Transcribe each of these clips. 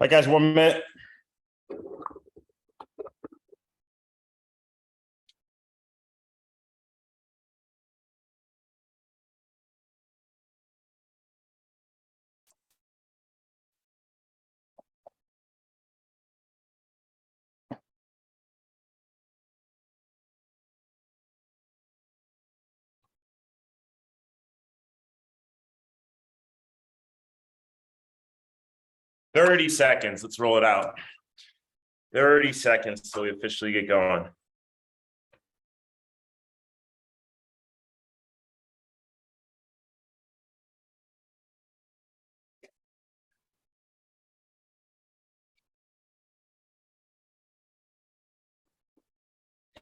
Hi, guys, 1 minute. "30 seconds. Let's roll it out. 30 seconds till we officially get going.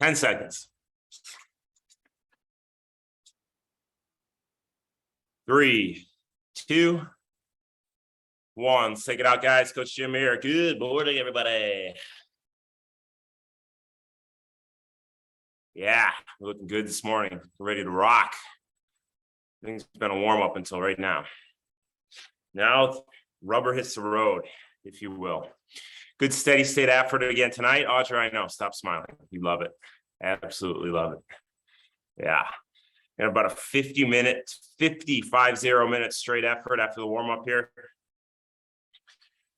Ten seconds. 3, 2, 1. Let's take it out, guys. Coach Jim here. Good morning, everybody. Yeah, we're looking good this morning. We're ready to rock. Things been a warm up until right now. Now, rubber hits the road, if you will. Good steady state effort again tonight. Audra, I know. Stop smiling. You love it. Absolutely love it. Yeah. And about a 50 minute straight effort after the warm up here.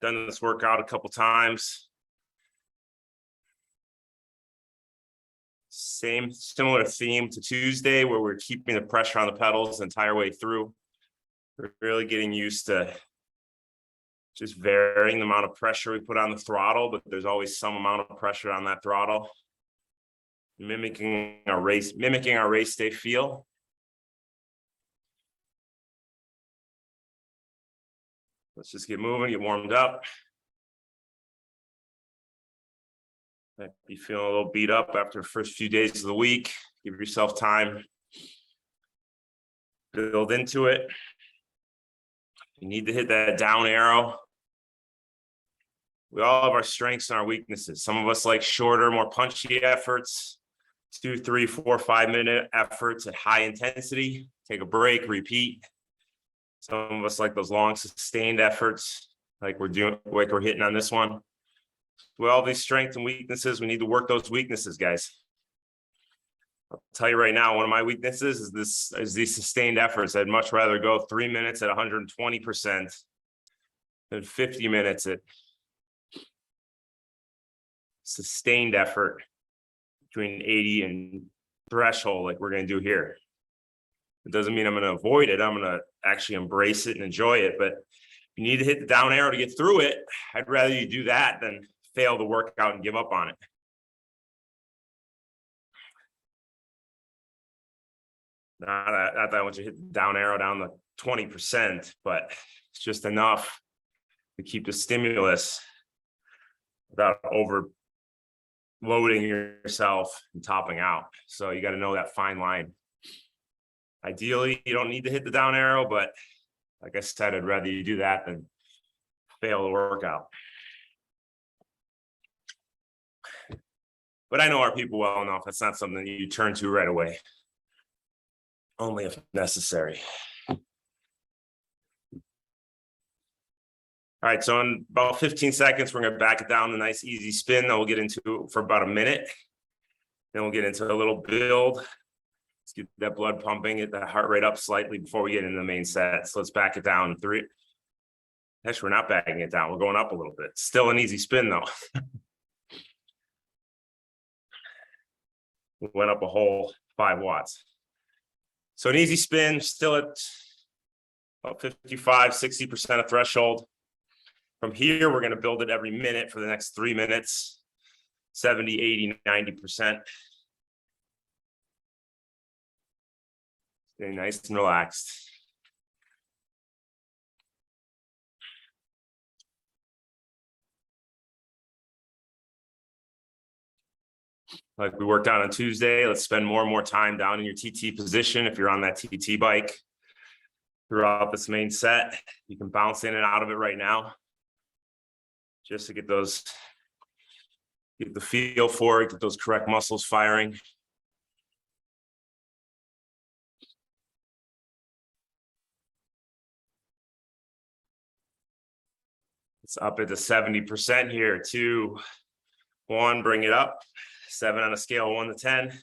Done this workout a couple times. Similar theme to Tuesday, where we're keeping the pressure on the pedals the entire way through. We're really getting used to just varying the amount of pressure we put on the throttle, but there's always some amount of pressure on that throttle. Mimicking our race day feel. Let's just get moving, get warmed up. Might be feeling a little beat up after the first few days of the week. Give yourself time. Build into it. You need to hit that down arrow. We all have our strengths and our weaknesses. Some of us like shorter, more punchy efforts, 2, 3, 4, 5 minute efforts at high intensity. Take a break, repeat. Some of us like those long sustained efforts, like we're hitting on this one. Well, these strengths and weaknesses, we need to work those weaknesses, guys. I'll tell you right now, one of my weaknesses is these sustained efforts. I'd much rather go 3 minutes at 120% than 50 minutes at sustained effort between 80 and threshold, like we're going to do here. It doesn't mean I'm going to avoid it. I'm going to actually embrace it and enjoy it. But you need to hit the down arrow to get through it. I'd rather you do that than fail the workout and give up on it. Not that I want you to hit the down arrow down to 20%, but it's just enough to keep the stimulus without overloading yourself and topping out. So you got to know that fine line. Ideally, you don't need to hit the down arrow, but like I said, I'd rather you do that than fail the workout. But I know our people well enough. That's not something you turn to right away. Only if necessary. All right, so in about 15 seconds, we're going to back it down to a nice easy spin that we'll get into for about a minute. Then we'll get into a little build. Let's get that blood pumping, get that heart rate up slightly before we get into the main set. So let's back it down. 3. Actually, we're not backing it down. We're going up a little bit. Still an easy spin, though. We went up a whole 5 watts. So an easy spin, still at about 55, 60% of threshold. From here, we're going to build it every minute for the next 3 minutes, 70, 80, 90%. Stay nice and relaxed. Like we worked out on Tuesday, let's spend more and more time down in your TT position. If you're on that TT bike throughout this main set, you can bounce in and out of it right now. Just to get the feel for it, get those correct muscles firing. It's up at the 70% here. 2, 1, bring it up. 7 on a scale of 1 to 10.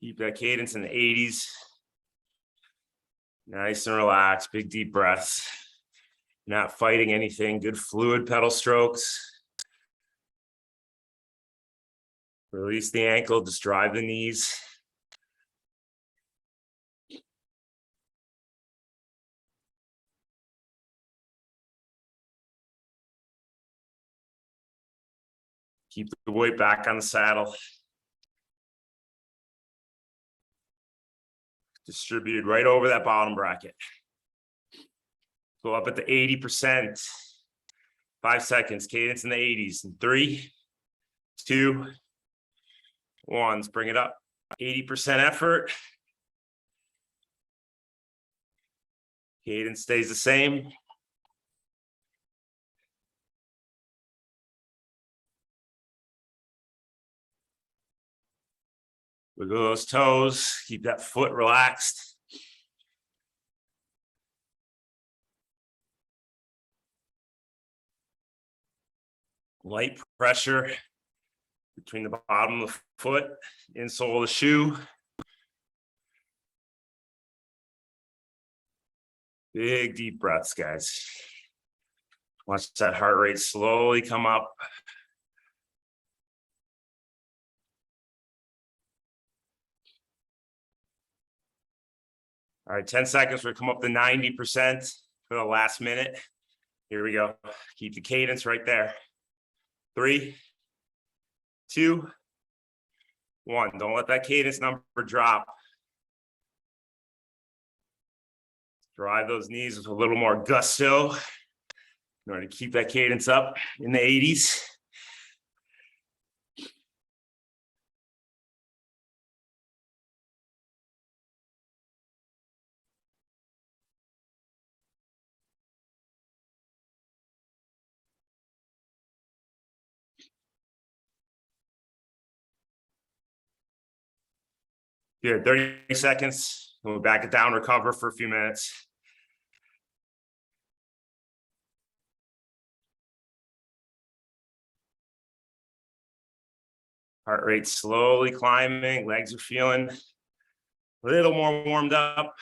Keep that cadence in the 80s. Nice and relaxed, big deep breaths. Not fighting anything, good fluid pedal strokes. Release the ankle, just drive the knees. Keep the weight back on the saddle. Distributed right over that bottom bracket. Go up at the 80%. 5 seconds, cadence in the 80s. In 3, 2, 1. Let's bring it up. 80% effort. Cadence stays the same. Wiggle those toes, keep that foot relaxed. Light pressure between the bottom of the foot, insole of the shoe. Big deep breaths, guys. Watch that heart rate slowly come up. All right, 10 seconds. We'll come up to 90% for the last minute. Here we go. Keep the cadence right there. 3, 2, 1. Don't let that cadence number drop. Drive those knees with a little more gusto in order to keep that cadence up in the 80s. Good, 30 seconds. We'll back it down, recover for a few minutes. Heart rate slowly climbing, legs are feeling a little more warmed up.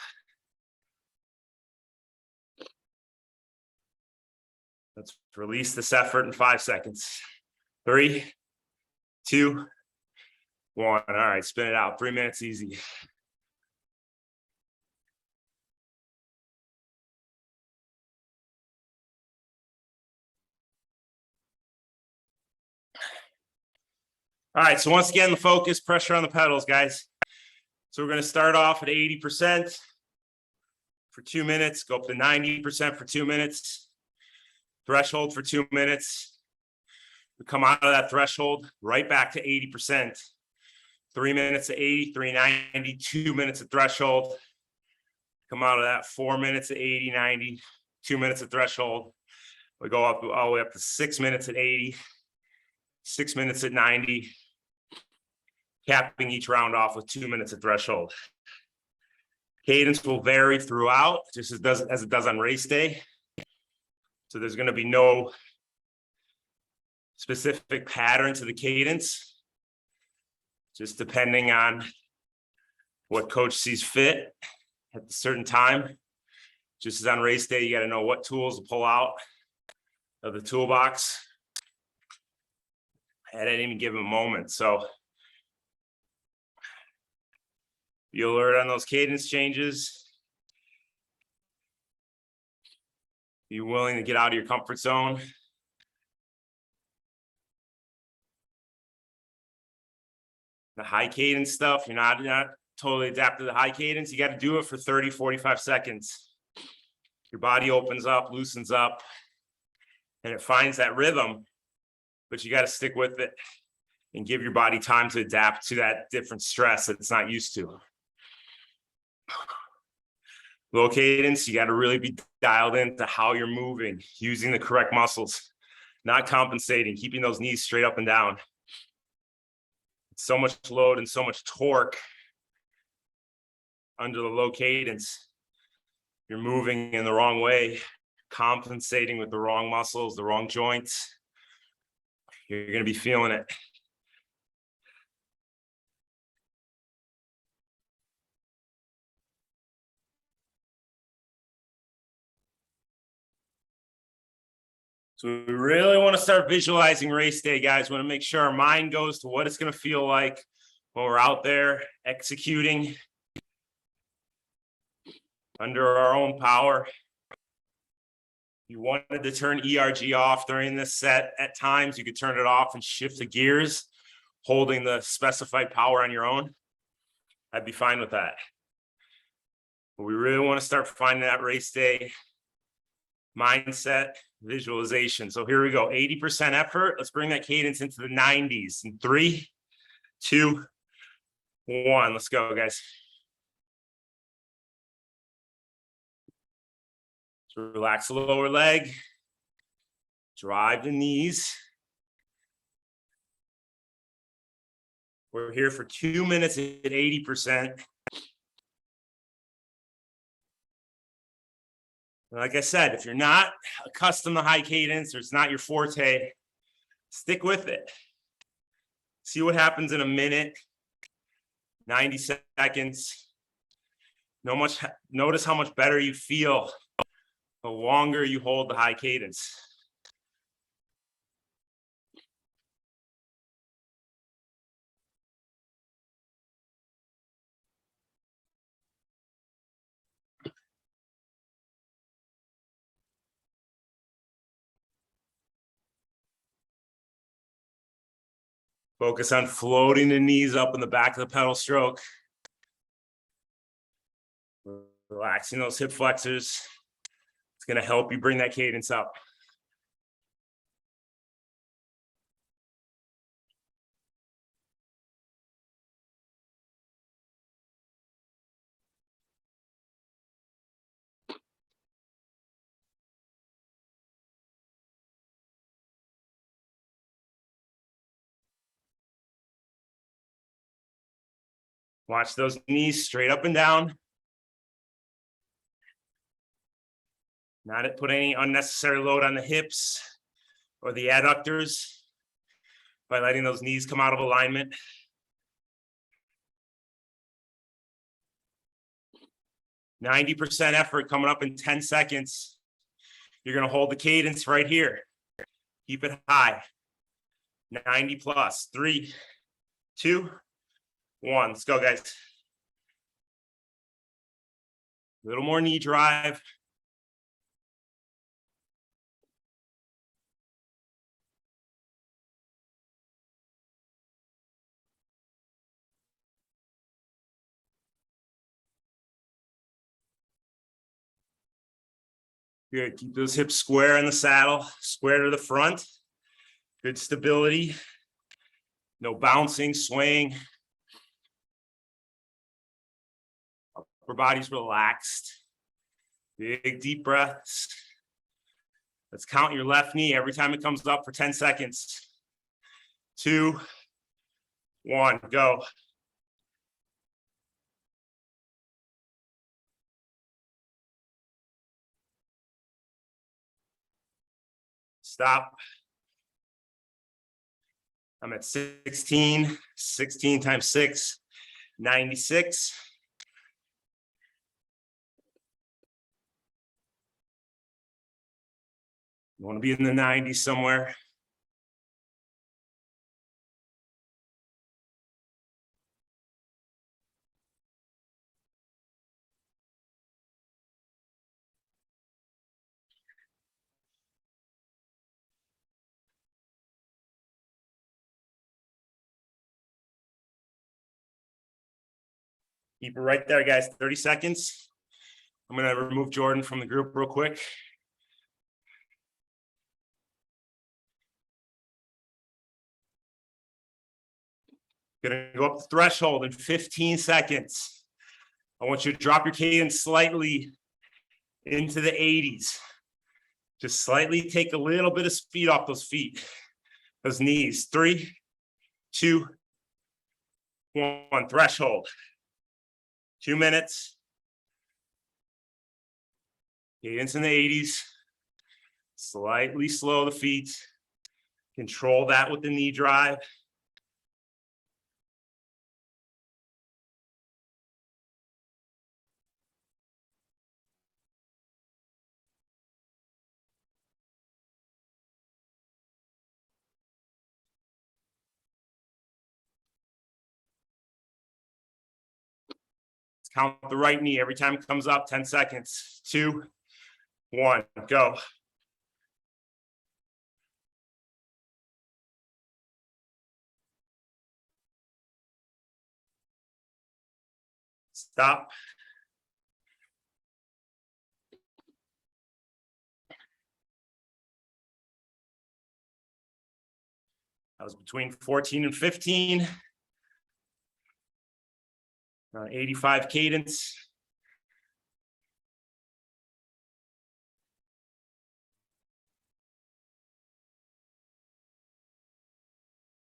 Let's release this effort in 5 seconds. 3, 2, 1. All right, spin it out. 3 minutes easy. All right, so once again, the focus, pressure on the pedals, guys. So we're going to start off at 80% for 2 minutes, go up to 90% for 2 minutes, threshold for 2 minutes. We come out of that threshold right back to 80%. 3 minutes at 80, 390, 2 minutes at threshold. Come out of that 4 minutes at 80, 90, 2 minutes at threshold. We go up all the way up to 6 minutes at 80, 6 minutes at 90, capping each round off with 2 minutes at threshold. Cadence will vary throughout, just as it does on race day. So there's going to be no specific pattern to the cadence, just depending on what coach sees fit at a certain time. Just as on race day, you got to know what tools to pull out of the toolbox at any given moment. So be alert on those cadence changes. Be willing to get out of your comfort zone. The high cadence stuff, you're not totally adapted to the high cadence. You got to do it for 30, 45 seconds. Your body opens up, loosens up, and it finds that rhythm, but you got to stick with it and give your body time to adapt to that different stress that it's not used to. Low cadence, you got to really be dialed into how you're moving, using the correct muscles, not compensating, keeping those knees straight up and down. So much load and so much torque under the low cadence. You're moving in the wrong way, compensating with the wrong muscles, the wrong joints. You're going to be feeling it. So we really want to start visualizing race day, guys. We want to make sure our mind goes to what it's going to feel like when we're out there executing under our own power. You wanted to turn ERG off during this set. At times, you could turn it off and shift the gears, holding the specified power on your own. I'd be fine with that. But we really want to start finding that race day mindset visualization. So here we go. 80% effort. Let's bring that cadence into the 90s. In 3, 2, 1. Let's go, guys. So relax the lower leg. Drive the knees. We're here for 2 minutes at 80%. Like I said, if you're not accustomed to high cadence or it's not your forte, stick with it. See what happens in a minute, 90 seconds. Notice how much better you feel the longer you hold the high cadence. Focus on floating the knees up in the back of the pedal stroke. Relaxing those hip flexors. It's going to help you bring that cadence up. Watch those knees straight up and down. Not to put any unnecessary load on the hips or the adductors by letting those knees come out of alignment. %, effort coming up in 10 seconds. You're going to hold the cadence right here. Keep it high. 90 plus. 3, 2, 1. Let's go, guys. A little more knee drive. Good. Keep those hips square in the saddle, square to the front. Good stability. No bouncing, swaying. Upper body's relaxed. Big deep breaths. Let's count your left knee every time it comes up for 10 seconds. 2, 1, go. Stop. I'm at 16 times 6, 96. You want to be in the 90s somewhere. Keep it right there, guys. 30 seconds. I'm going to remove Jordan from the group real quick. Going to go up the threshold in 15 seconds. I want you to drop your cadence slightly into the 80s. Just slightly take a little bit of speed off those feet, those knees. 3, 2, One, threshold. 2 minutes. Cadence in the 80s. Slightly slow the feet. Control that with the knee drive. Let's count the right knee every time it comes up. 10 seconds. 2, 1, go. Stop. That was between 14 and 15. 85 cadence.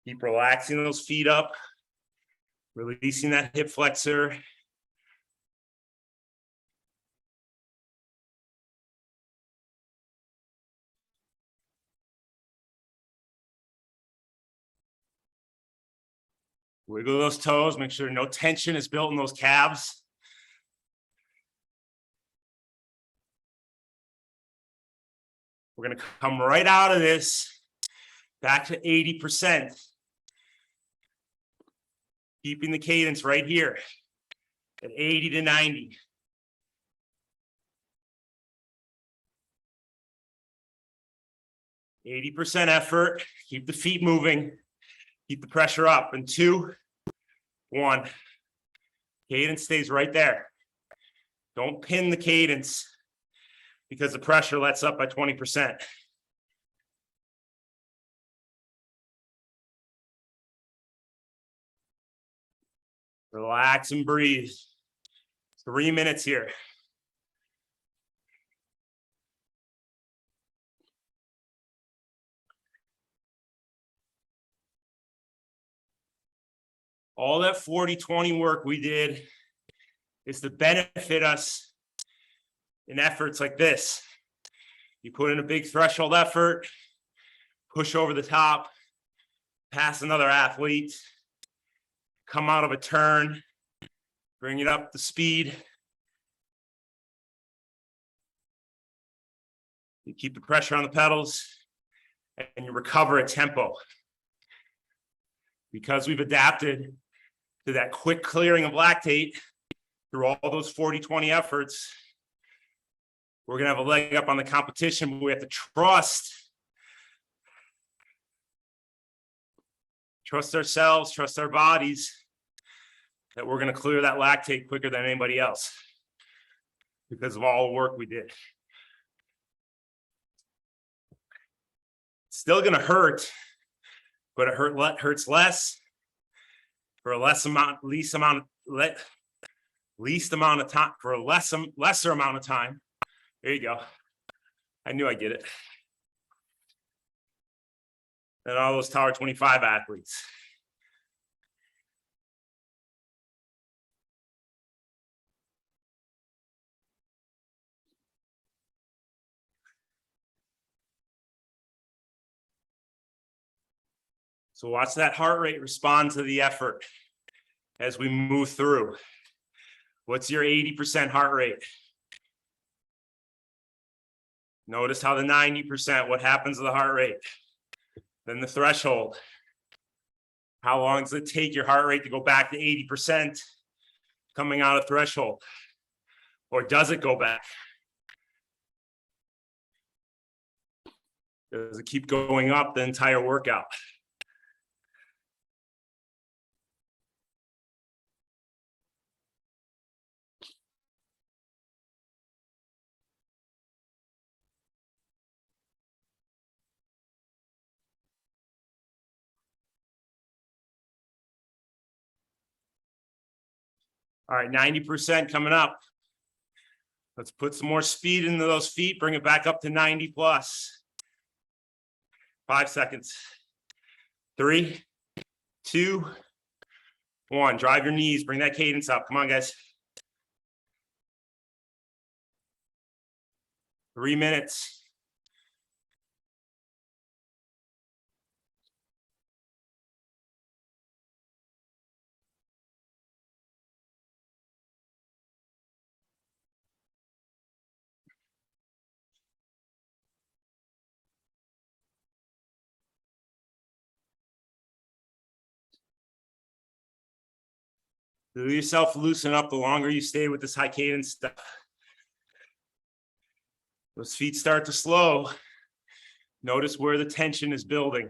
Keep relaxing those feet up, releasing that hip flexor. Wiggle those toes, make sure no tension is built in those calves. We're gonna come right out of this back to 80%. Keeping the cadence right here at 80 to 90. %, effort, keep the feet moving, keep the pressure up. And 2, 1. Cadence stays right there. Don't pin the cadence because the pressure lets up by 20%. Relax and breathe. 3 minutes here. All that 40-20 work we did is to benefit us in efforts like this. You put in a big threshold effort, push over the top, pass another athlete, come out of a turn, bring it up to speed. You keep the pressure on the pedals and you recover at tempo. Because we've adapted to that quick clearing of lactate through all those 40-20 efforts, we're gonna have a leg up on the competition, but we have to trust ourselves, trust our bodies, that we're gonna clear that lactate quicker than anybody else because of all the work we did. It's still gonna hurt, but it hurts less for a lesser amount of time, for a lesser amount of time. There you go. I knew I'd get it. And all those Tower 25 athletes. So watch that heart rate respond to the effort as we move through. What's your 80% heart rate? Notice how the 90%, what happens to the heart rate? Then the threshold. How long does it take your heart rate to go back to 80% coming out of threshold? Or does it go back? Does it keep going up the entire workout? All right, 90% coming up. Let's put some more speed into those feet, bring it back up to 90 plus. 5 seconds. 3, 2, 1. Drive your knees, bring that cadence up. Come on, guys. 3 minutes. Do yourself loosen up the longer you stay with this high cadence stuff. Those feet start to slow. Notice where the tension is building.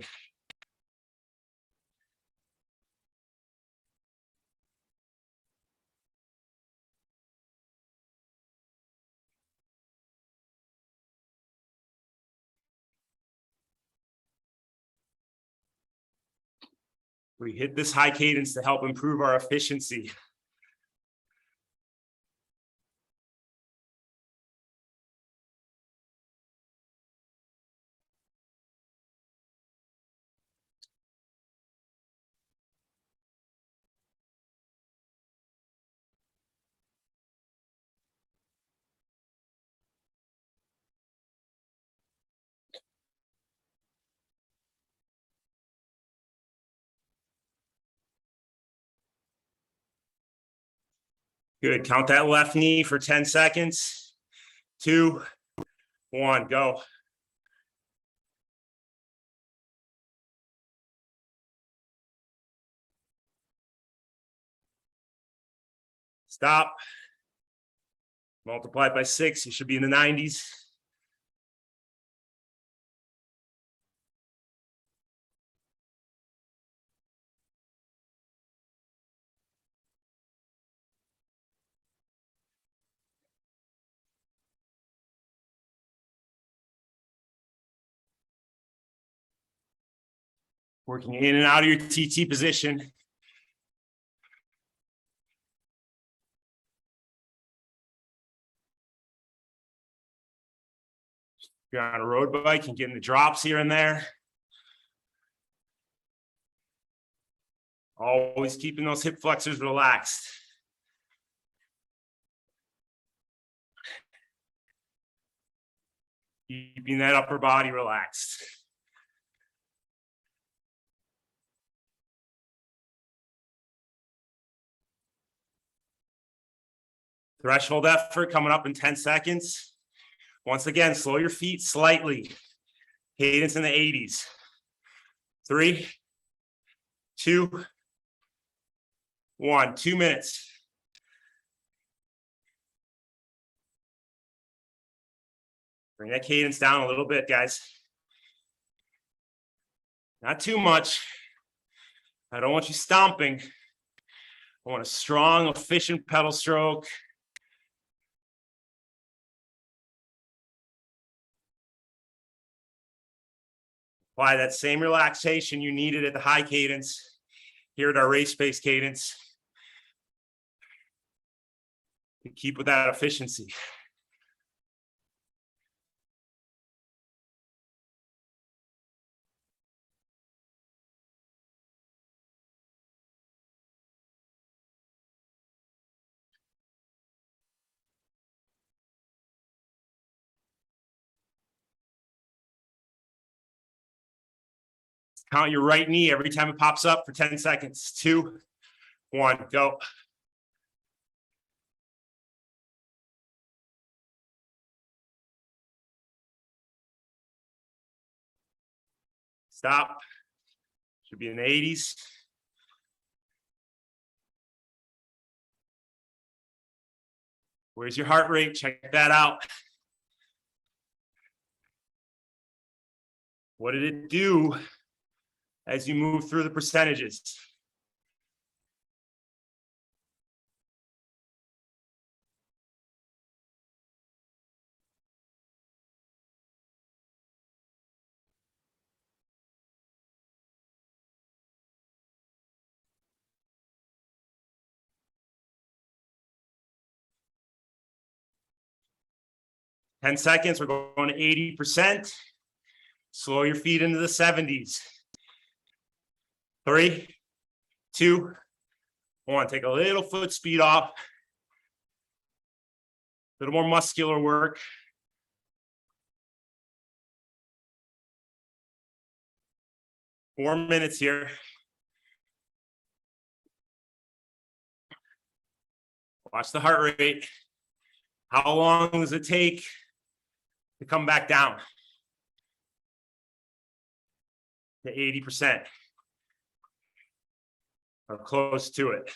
We hit this high cadence to help improve our efficiency. Good. Count that left knee for 10 seconds. 2, 1, go. Stop. Multiply it by 6. You should be in the 90s. Working in and out of your TT position. If you're on a road bike and getting the drops here and there. Always keeping those hip flexors relaxed. Keeping that upper body relaxed. Threshold effort coming up in 10 seconds. Once again, slow your feet slightly. Cadence in the 80s. 3, 2, 1. 2 minutes. Bring that cadence down a little bit, guys. Not too much. I don't want you stomping. I want a strong, efficient pedal stroke. Apply that same relaxation you needed at the high cadence here at our race pace cadence. To keep with that efficiency. Count your right knee every time it pops up for 10 seconds. 2, 1, go. Stop. Should be in the 80s. Where's your heart rate? Check that out. What did it do as you move through the percentages? Ten seconds, we're going to 80%. Slow your feet into the 70s. 3, 2, One, take a little foot speed off. A little more muscular work. Four minutes here. Watch the heart rate. How long does it take to come back down to 80% or close to it?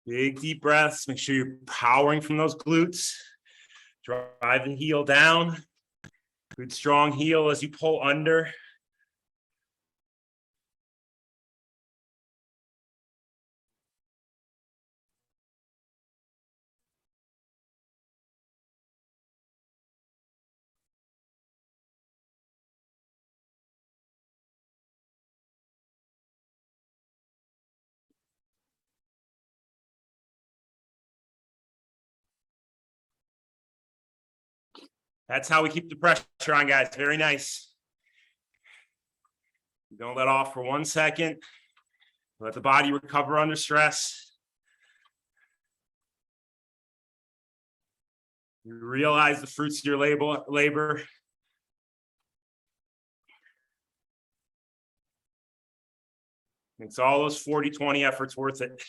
Big deep breaths. Make sure you're powering from those glutes. Drive the heel down. Good strong heel as you pull under. That's how we keep the pressure on, guys. Very nice. Don't let off for 1 second. Let the body recover under stress. You realize the fruits of your labor. Makes all those 40-20 efforts worth it.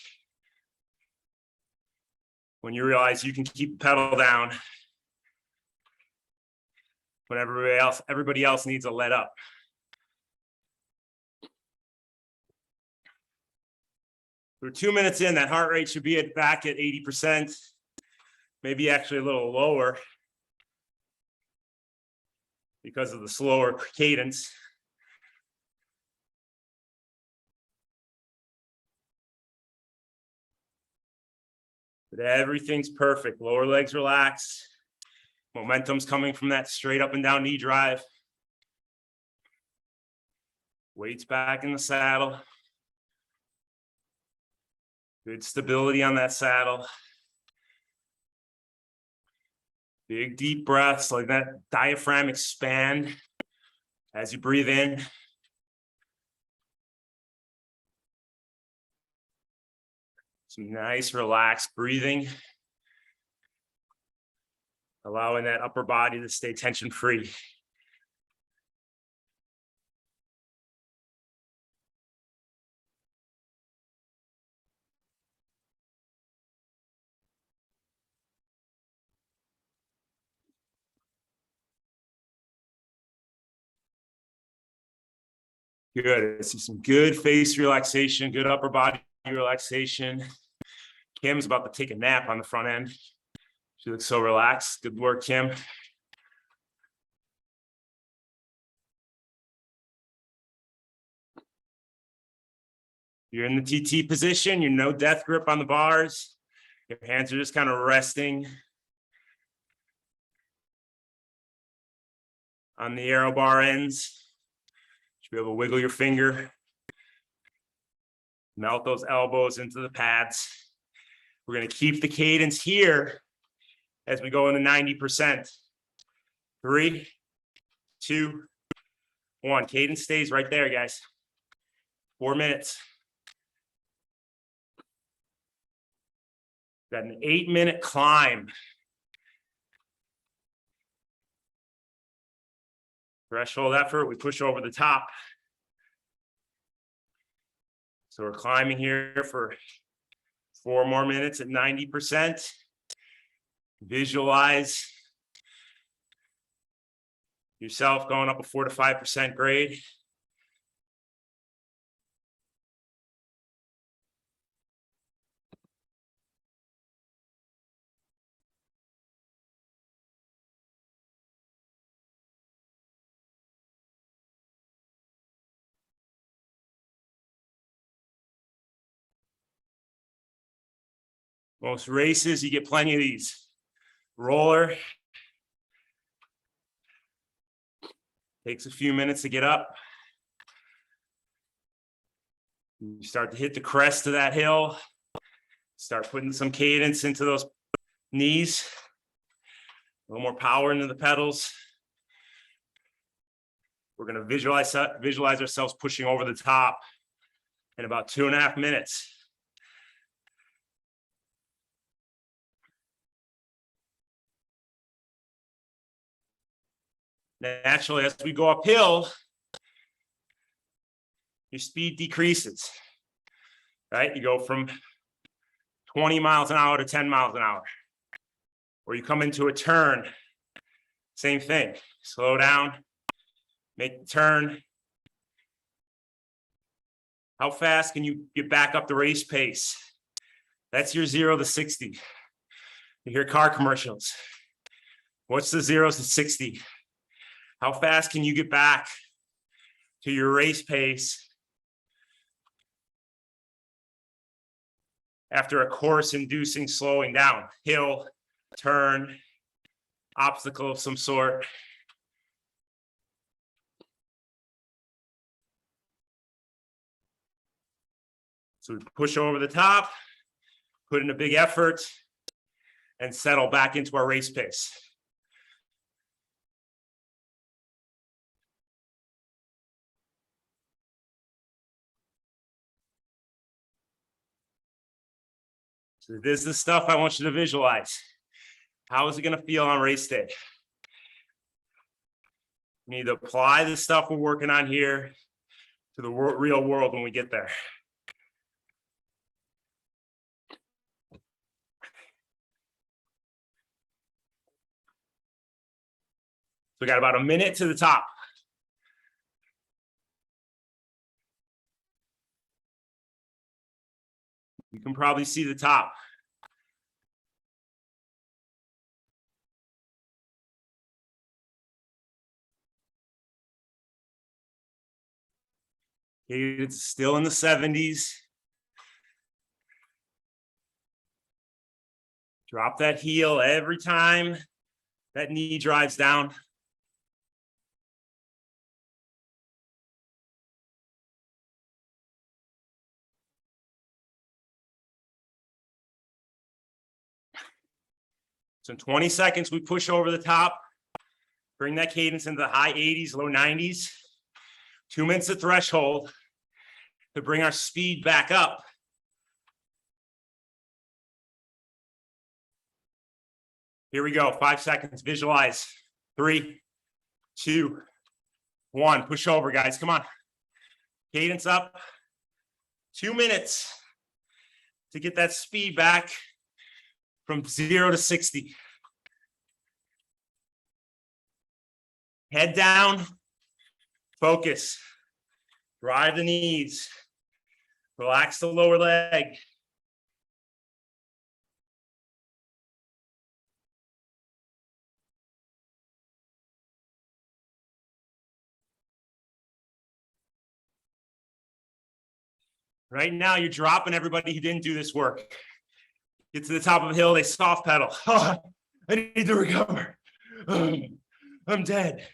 When you realize you can keep the pedal down when everybody else needs a let up. We're 2 minutes in, that heart rate should be back at 80%, maybe actually a little lower because of the slower cadence. But everything's perfect. Lower legs relaxed. Momentum's coming from that straight up and down knee drive. Weights back in the saddle. Good stability on that saddle. Big deep breaths, like that diaphragm expand as you breathe in. Some nice relaxed breathing. Allowing that upper body to stay tension free. Good. I see some good face relaxation, good upper body relaxation. Kim's about to take a nap on the front end. She looks so relaxed. Good work, Kim. You're in the TT position. You're no death grip on the bars. Your hands are just kind of resting on the aero bar ends. Should be able to wiggle your finger. Melt those elbows into the pads. We're going to keep the cadence here as we go into 90%. 3, 2, 1. Cadence stays right there, guys. 4 minutes. Got an 8-minute climb. Threshold effort, we push over the top. So we're climbing here for 4 more minutes at 90%. Visualize yourself going up a 4 to 5% grade. Most races, you get plenty of these. Roller. Takes a few minutes to get up. You start to hit the crest of that hill. Start putting some cadence into those knees. A little more power into the pedals. We're going to visualize ourselves pushing over the top in about 2.5 minutes. Naturally, as we go uphill, your speed decreases, right? You go from 20 miles an hour to 10 miles an hour. Or you come into a turn, same thing. Slow down, make the turn. How fast can you get back up the race pace? That's your 0 to 60. You hear car commercials. What's the 0 to 60? How fast can you get back to your race pace after a course-inducing slowing down? Hill, turn, obstacle of some sort. So we push over the top, put in a big effort, and settle back into our race pace. So this is the stuff I want you to visualize. How is it going to feel on race day? We need to apply the stuff we're working on here to the real world when we get there. So we got about a minute to the top. You can probably see the top. It's still in the 70s. Drop that heel every time that knee drives down. So in 20 seconds, we push over the top, bring that cadence into the high 80s, low 90s. 2 minutes of threshold to bring our speed back up. Here we go, 5 seconds, visualize. 3, 2, 1, push over, guys, come on. Cadence up, 2 minutes to get that speed back from 0 to 60. Head down, focus, drive the knees, relax the lower leg. Right now, you're dropping everybody who didn't do this work. Get to the top of the hill, they soft pedal. Oh, I need to recover. I'm dead.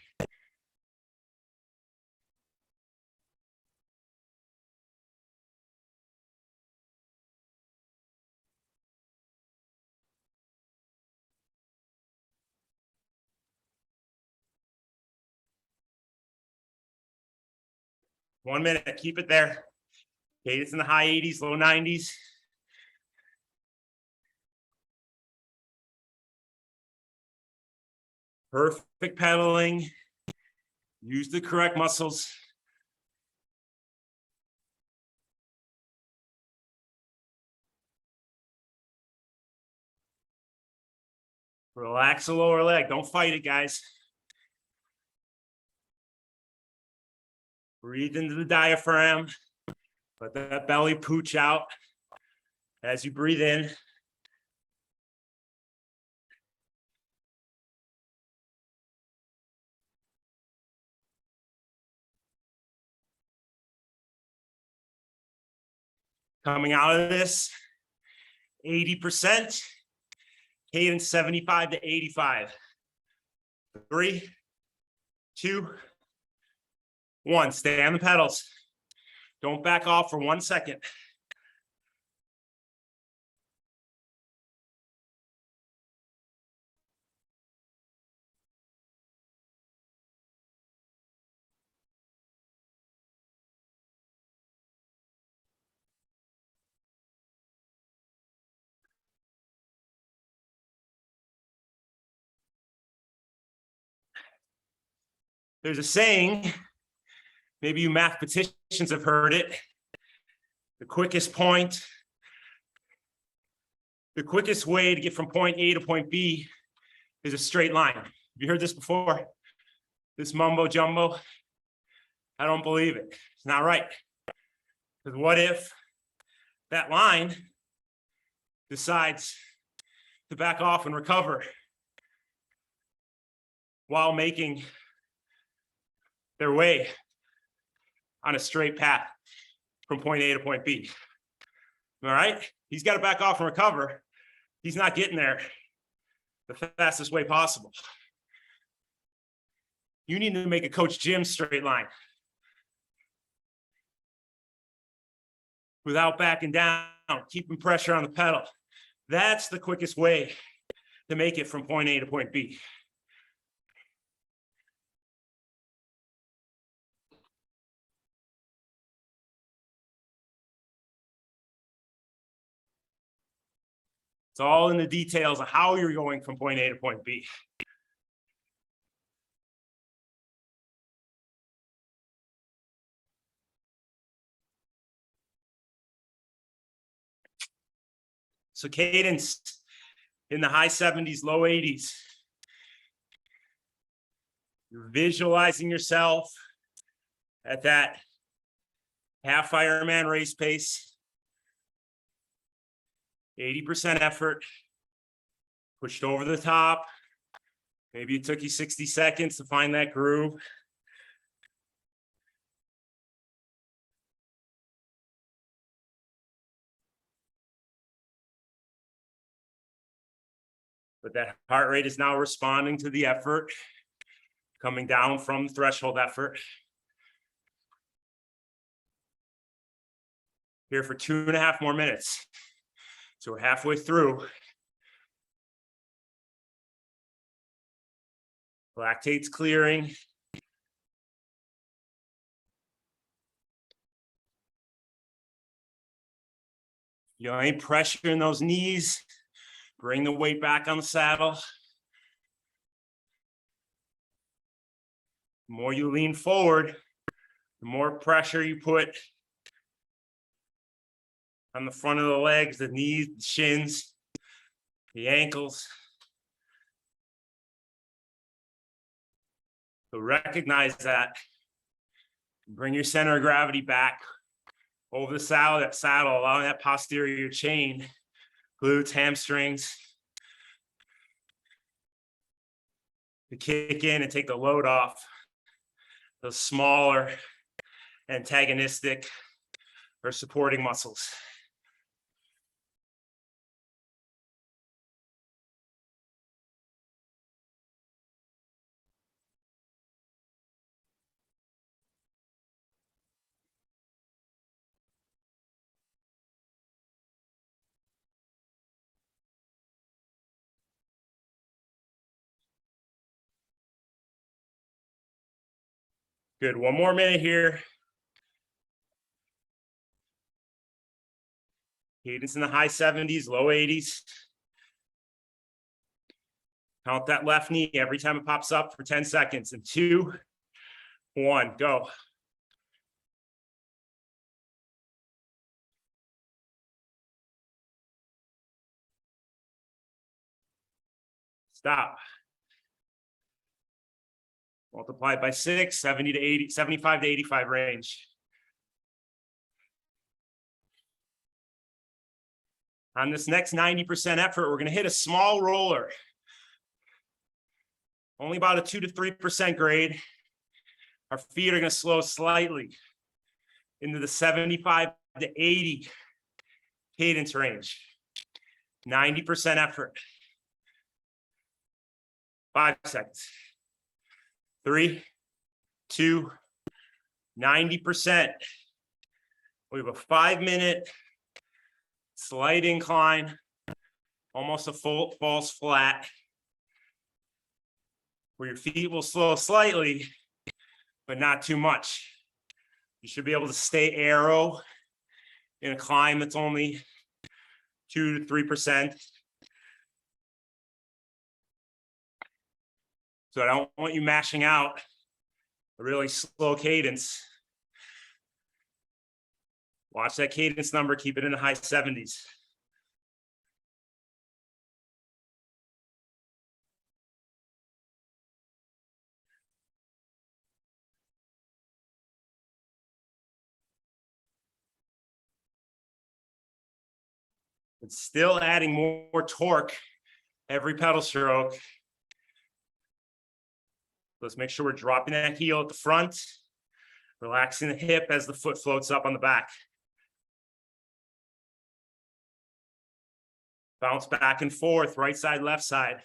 One minute, keep it there. Cadence in the high 80s, low 90s. Perfect pedaling. Use the correct muscles. Relax the lower leg. Don't fight it, guys. Breathe into the diaphragm. Let that belly pooch out as you breathe in. Coming out of this, 80%, cadence 75 to 85. 3, 2, 1, stay on the pedals. Don't back off for 1 second. There's a saying, maybe you mathematicians have heard it. The quickest way to get from point A to point B is a straight line. Have you heard this before? This mumbo jumbo? I don't believe it. It's not right. Because what if that line decides to back off and recover while making their way on a straight path from point A to point B? All right, he's got to back off and recover. He's not getting there the fastest way possible. You need to make a Coach Jim straight line without backing down, keeping pressure on the pedal. That's the quickest way to make it from point A to point B. It's all in the details of how you're going from point A to point B. So cadence in the high 70s, low 80s. You're visualizing yourself at that half Ironman race pace. 80% effort, pushed over the top. Maybe it took you 60 seconds to find that groove. But that heart rate is now responding to the effort, coming down from threshold effort. Here for 2.5 more minutes. So we're halfway through. Lactate's clearing. You know, any pressure in those knees, bring the weight back on the saddle. The more you lean forward, the more pressure you put on the front of the legs, the knees, the shins, the ankles. So recognize that. Bring your center of gravity back over the saddle, allowing that posterior chain, glutes, hamstrings, to kick in and take the load off those smaller antagonistic or supporting muscles. Good, 1 more minute here. Cadence in the high 70s, low 80s. Count that left knee every time it pops up for 10 seconds. And 2, 1, go. Stop. Multiplied by 6, 70 to 80, 75 to 85 range. On this next 90% effort, we're going to hit a small roller. Only about a 2 to 3% grade. Our feet are going to slow slightly into the 75 to 80 cadence range. 90% effort. 5 seconds. 3, 2, 90%. We have a 5-minute slight incline, almost a full false flat, where your feet will slow slightly, but not too much. You should be able to stay aero in a climb that's only 2 to 3%. So I don't want you mashing out a really slow cadence. Watch that cadence number, keep it in the high 70s. It's still adding more torque every pedal stroke. Let's make sure we're dropping that heel at the front, relaxing the hip as the foot floats up on the back. Bounce back and forth, right side, left side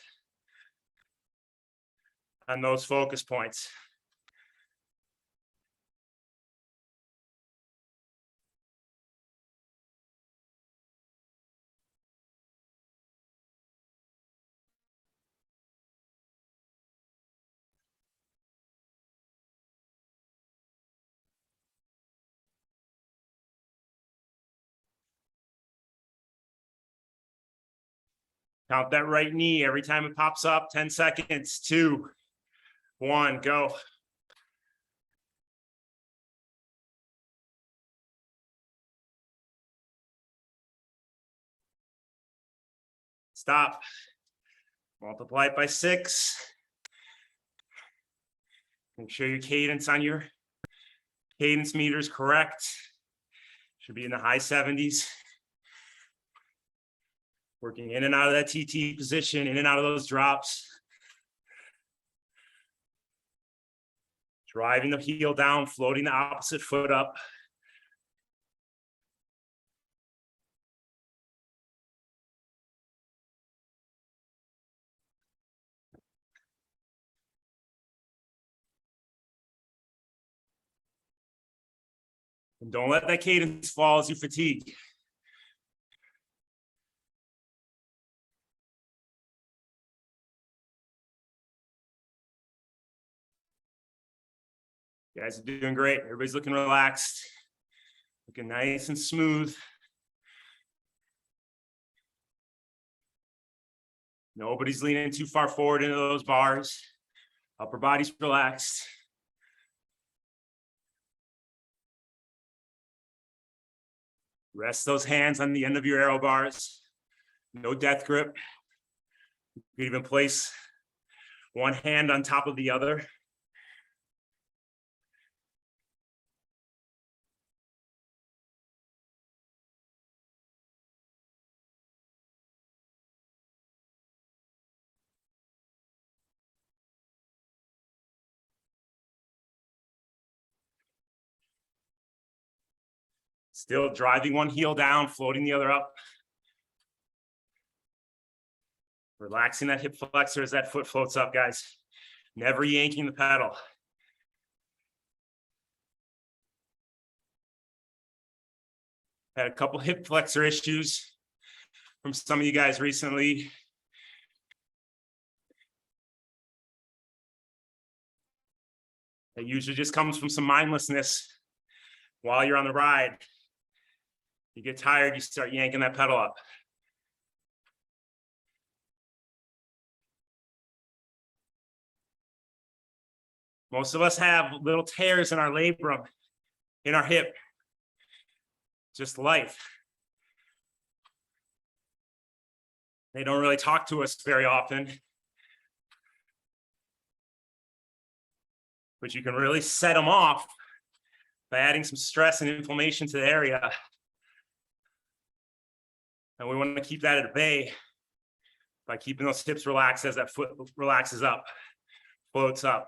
on those focus points. Count that right knee every time it pops up. 10 seconds. 2, 1, go. Stop. Multiply it by 6. Make sure your cadence on your cadence meter is correct. Should be in the high 70s. Working in and out of that TT position, in and out of those drops. Driving the heel down, floating the opposite foot up. And don't let that cadence fall as you fatigue. You guys are doing great. Everybody's looking relaxed, looking nice and smooth. Nobody's leaning too far forward into those bars. Upper body's relaxed. Rest those hands on the end of your aero bars. No death grip. You can even place one hand on top of the other. Still driving one heel down, floating the other up. Relaxing that hip flexor as that foot floats up, guys. Never yanking the pedal. Had a couple hip flexor issues from some of you guys recently. It usually just comes from some mindlessness while you're on the ride. You get tired, you start yanking that pedal up. Most of us have little tears in our labrum, in our hip. Just life. They don't really talk to us very often. But you can really set them off by adding some stress and inflammation to the area. And we want to keep that at bay by keeping those hips relaxed as that foot relaxes up, floats up.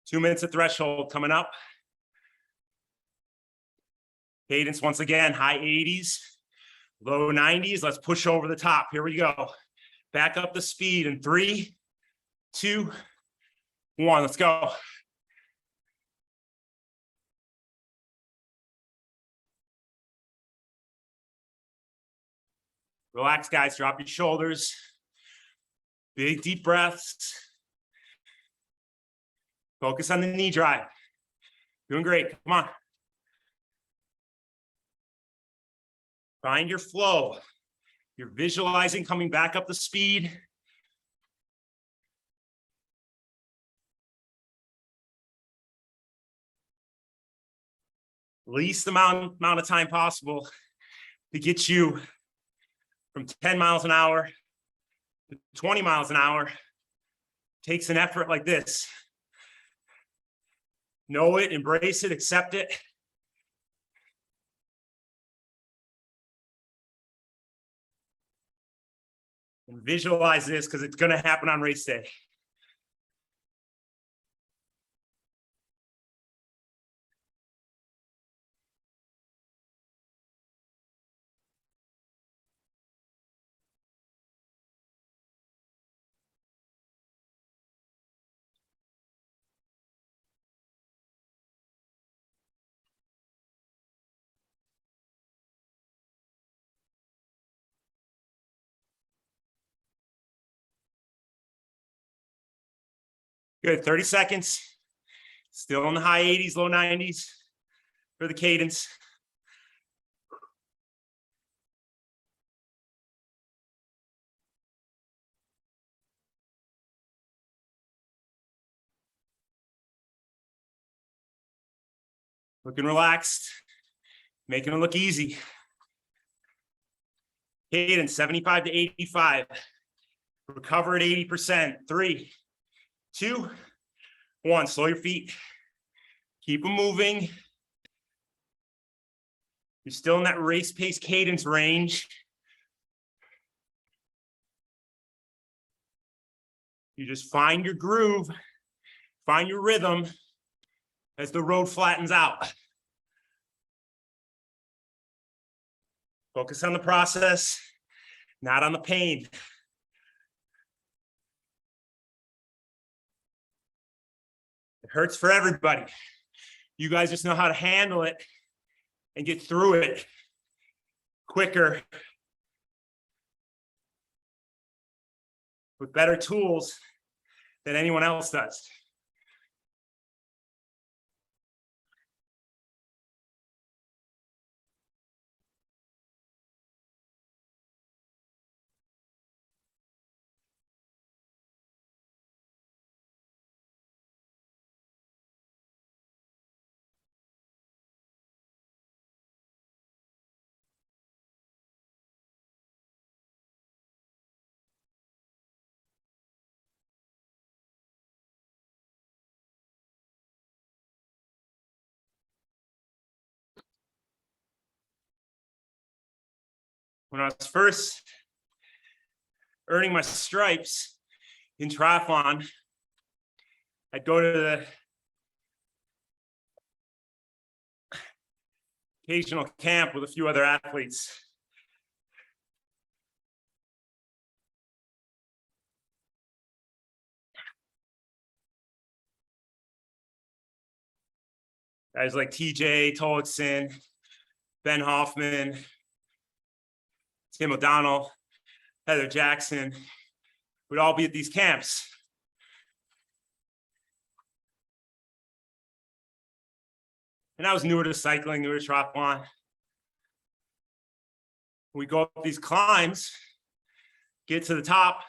2 minutes of threshold coming up. Cadence once again, high 80s, low 90s. Let's push over the top. Here we go. Back up the speed in 3, 2, 1, let's go. Relax, guys, drop your shoulders. Big deep breaths. Focus on the knee drive. Doing great, come on. Find your flow. You're visualizing coming back up the speed. Least amount of time possible to get you from 10 miles an hour to 20 miles an hour. Takes an effort like this. Know it, embrace it, accept it. And visualize this because it's going to happen on race day. Good, 30 seconds. Still in the high 80s, low 90s for the cadence. Looking relaxed, making it look easy. Cadence 75 to 85. Recover at 80%. 3, 2, 1. Slow your feet. Keep them moving. You're still in that race pace cadence range. You just find your groove, find your rhythm as the road flattens out. Focus on the process, not on the pain. It hurts for everybody. You guys just know how to handle it and get through it quicker with better tools than anyone else does. When I was first earning my stripes in triathlon, I'd go to the occasional camp with a few other athletes. Guys like TJ Tolleson, Ben Hoffman, Tim O'Donnell, Heather Jackson would all be at these camps. And I was newer to cycling, newer to triathlon. We go up these climbs, get to the top.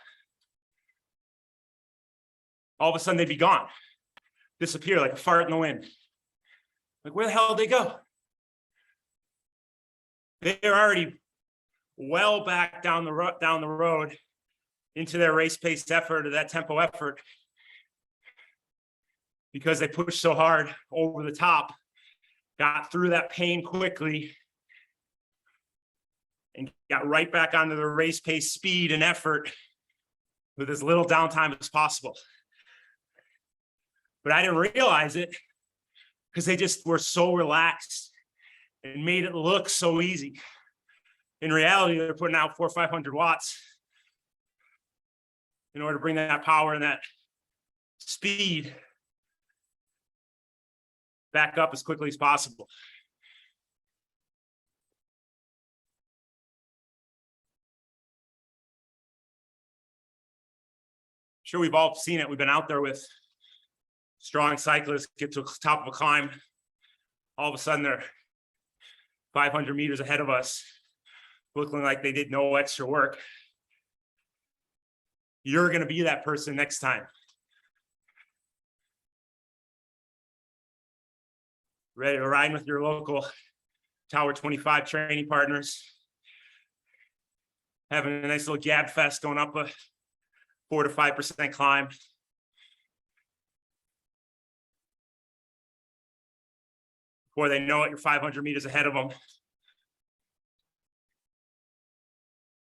All of a sudden they'd be gone, disappear like a fart in the wind. Like, where the hell did they go? They're already well back down the road into their race pace effort or that tempo effort because they pushed so hard over the top, got through that pain quickly, and got right back onto the race pace speed and effort with as little downtime as possible. But I didn't realize it because they just were so relaxed and made it look so easy. In reality, they're putting out 400 or 500 watts in order to bring that power and that speed back up as quickly as possible. Sure, we've all seen it. We've been out there with strong cyclists, get to the top of a climb. All of a sudden, they're 500 meters ahead of us, looking like they did no extra work. You're going to be that person next time. Ready to ride with your local Tower 25 training partners. Having a nice little gab fest going up a 4 to 5% climb. Before they know it, you're 500 meters ahead of them.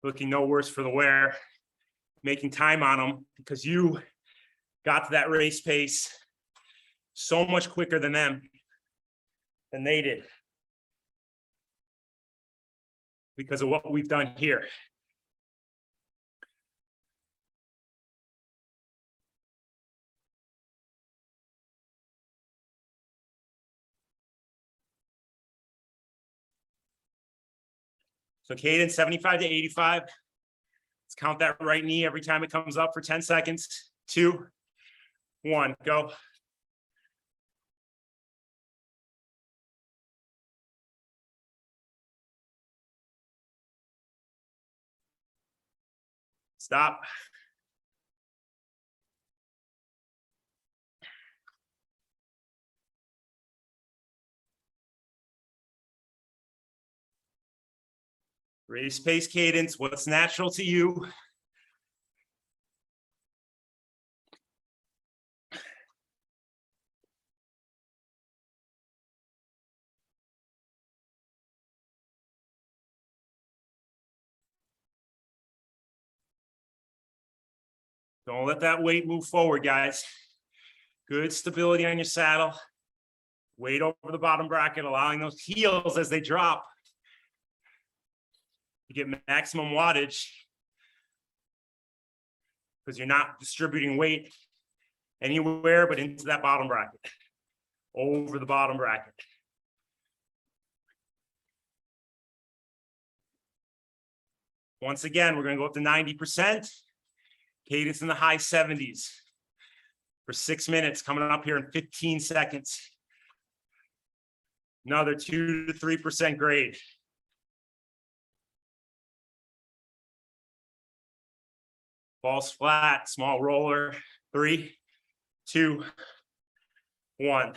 Looking no worse for the wear. Making time on them because you got to that race pace so much quicker than they did. Because of what we've done here. So cadence 75 to 85. Let's count that right knee every time it comes up for 10 seconds. 2, 1, go. Stop. Race pace cadence, what's natural to you. Don't let that weight move forward, guys. Good stability on your saddle. Weight over the bottom bracket, allowing those heels as they drop. You get maximum wattage because you're not distributing weight anywhere but into that bottom bracket, over the bottom bracket. Once again, we're going to go up to 90%. Cadence in the high 70s for 6 minutes, coming up here in 15 seconds. Another 2 to 3% grade. Falls flat, small roller. 3, 2, 1.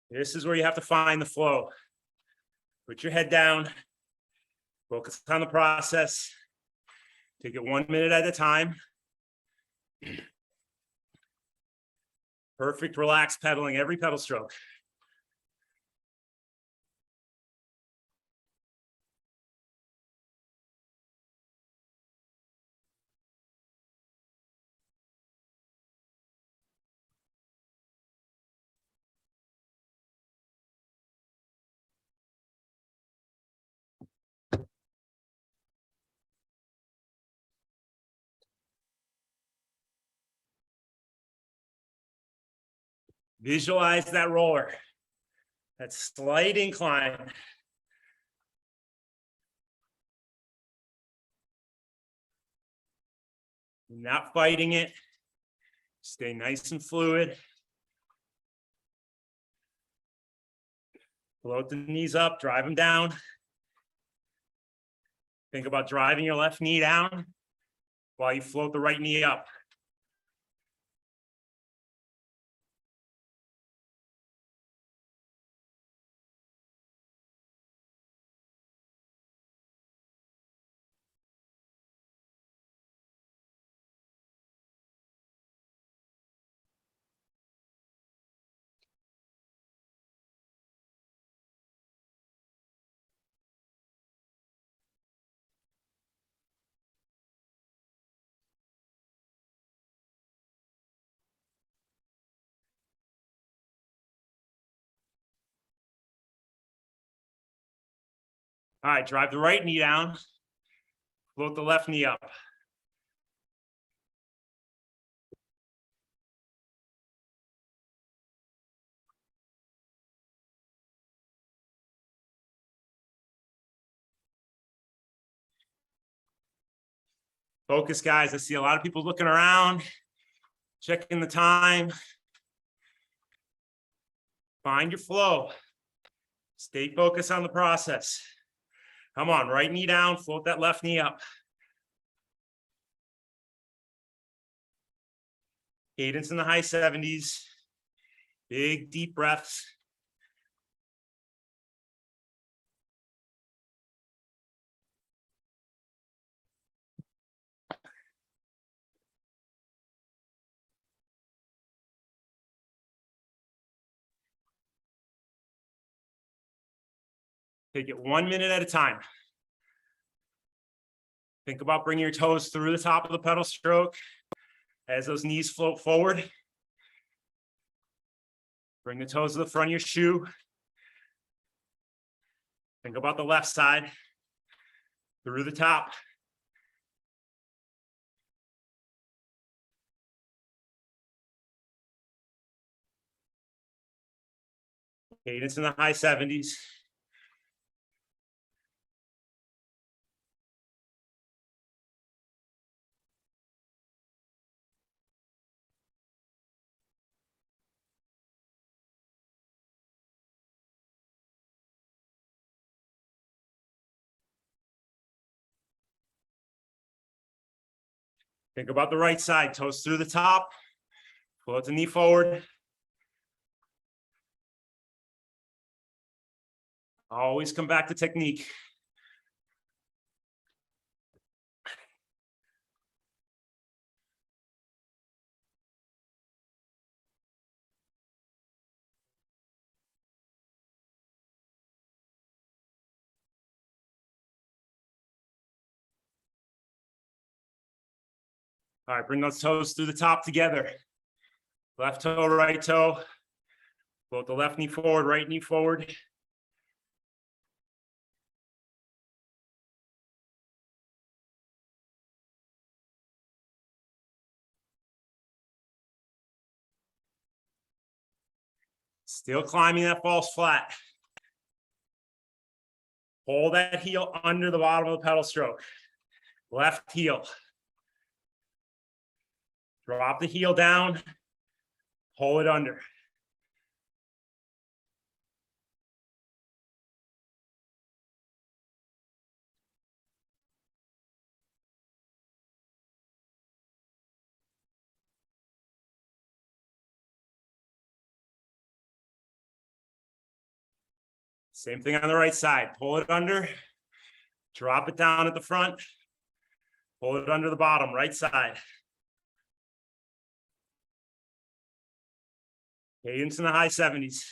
This is where you have to find the flow. Put your head down. Focus on the process. Take it 1 minute at a time. Perfect, relaxed pedaling every pedal stroke. Visualize that roller, that slight incline. Not fighting it. Stay nice and fluid. Float the knees up, drive them down. Think about driving your left knee down while you float the right knee up. All right, drive the right knee down. Float the left knee up. Focus, guys. I see a lot of people looking around, checking the time. Find your flow. Stay focused on the process. Come on, right knee down, float that left knee up. Cadence in the high 70s. Big, deep breaths. Take it 1 minute at a time. Think about bringing your toes through the top of the pedal stroke as those knees float forward. Bring the toes to the front of your shoe. Think about the left side through the top. Cadence in the high 70s. Think about the right side, toes through the top. Float the knee forward. Always come back to technique. All right, bring those toes through the top together. Left toe, right toe. Float the left knee forward, right knee forward. Still climbing that false flat. Hold that heel under the bottom of the pedal stroke. Left heel. Drop the heel down. Pull it under. Same thing on the right side. Pull it under. Drop it down at the front. Pull it under the bottom, right side. Cadence in the high 70s.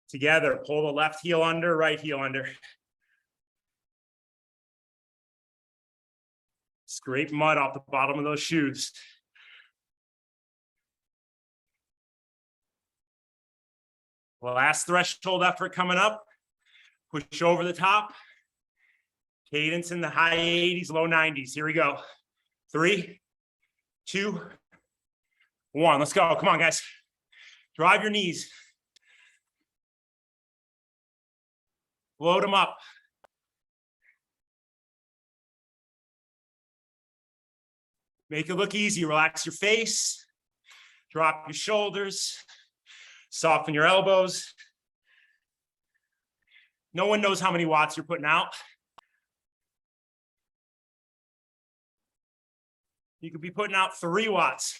Together, pull the left heel under, right heel under. Scrape mud off the bottom of those shoes. Last threshold effort coming up. Push over the top. Cadence in the high 80s, low 90s. Here we go. 3, 2, 1. Let's go. Come on, guys. Drive your knees. Load them up. Make it look easy. Relax your face. Drop your shoulders. Soften your elbows. No one knows how many watts you're putting out. You could be putting out 3 watts.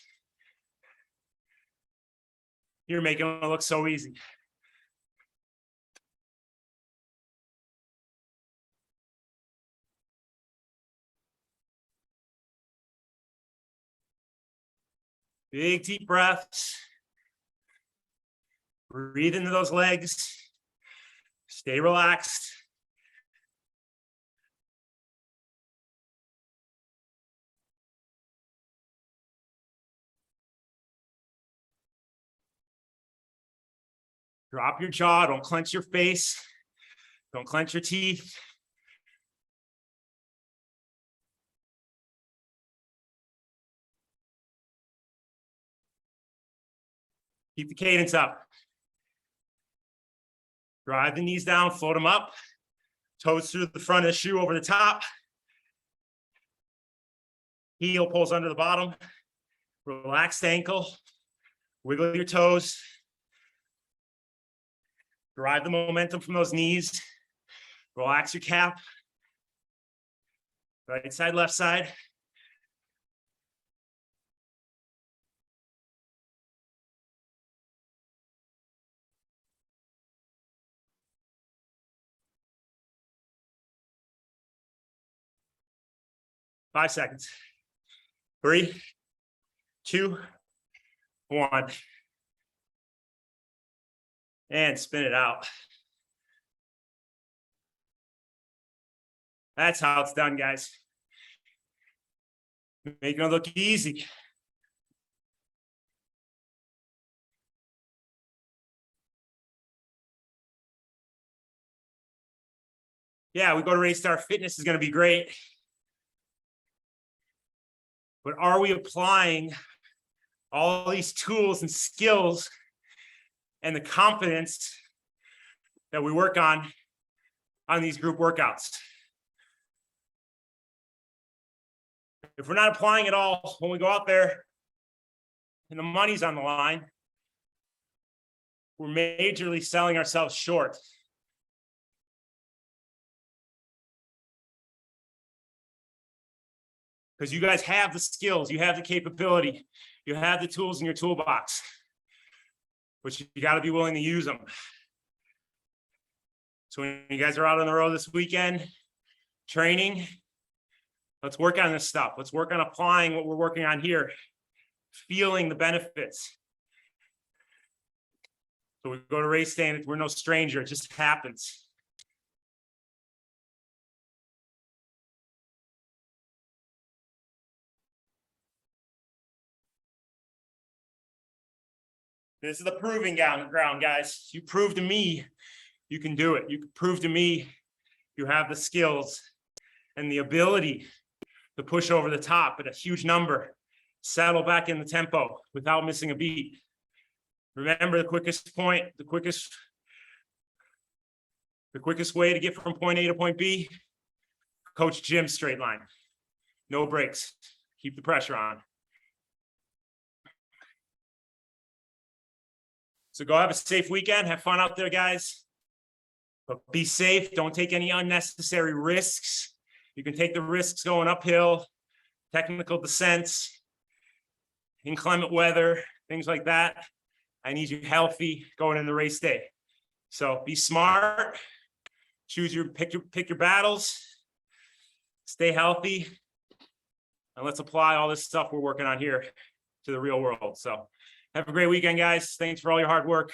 You're making it look so easy. Big deep breaths. Breathe into those legs. Stay relaxed. Drop your jaw, don't clench your face, don't clench your teeth. Keep the cadence up. Drive the knees down, float them up. Toes through the front of the shoe over the top. Heel pulls under the bottom. Relax the ankle. Wiggle your toes. Drive the momentum from those knees. Relax your cap. Right side, left side. Five seconds. 3, 2, 1. And spin it out. That's how it's done, guys. Making it look easy. Yeah, we go to Raystar Fitness is going to be great. But are we applying all these tools and skills and the confidence that we work on these group workouts? If we're not applying it all when we go out there and the money's on the line, we're majorly selling ourselves short. Because you guys have the skills, you have the capability, you have the tools in your toolbox, but you got to be willing to use them. So when you guys are out on the road this weekend, training, let's work on this stuff. Let's work on applying what we're working on here, feeling the benefits. So we go to race stand, we're no stranger, it just happens. This is the proving ground, guys. You prove to me you can do it. You can prove to me you have the skills and the ability to push over the top at a huge number, settle back in the tempo without missing a beat. Remember, the quickest way to get from point A to point B, Coach Jim straight line. No breaks. Keep the pressure on. So go have a safe weekend. Have fun out there, guys. But be safe. Don't take any unnecessary risks. You can take the risks going uphill, technical descents, inclement weather, things like that. I need you healthy going in the race day. So be smart. Pick your battles. Stay healthy. And let's apply all this stuff we're working on here to the real world. So have a great weekend, guys. Thanks for all your hard work.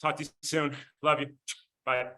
Talk to you soon. Love you. Bye.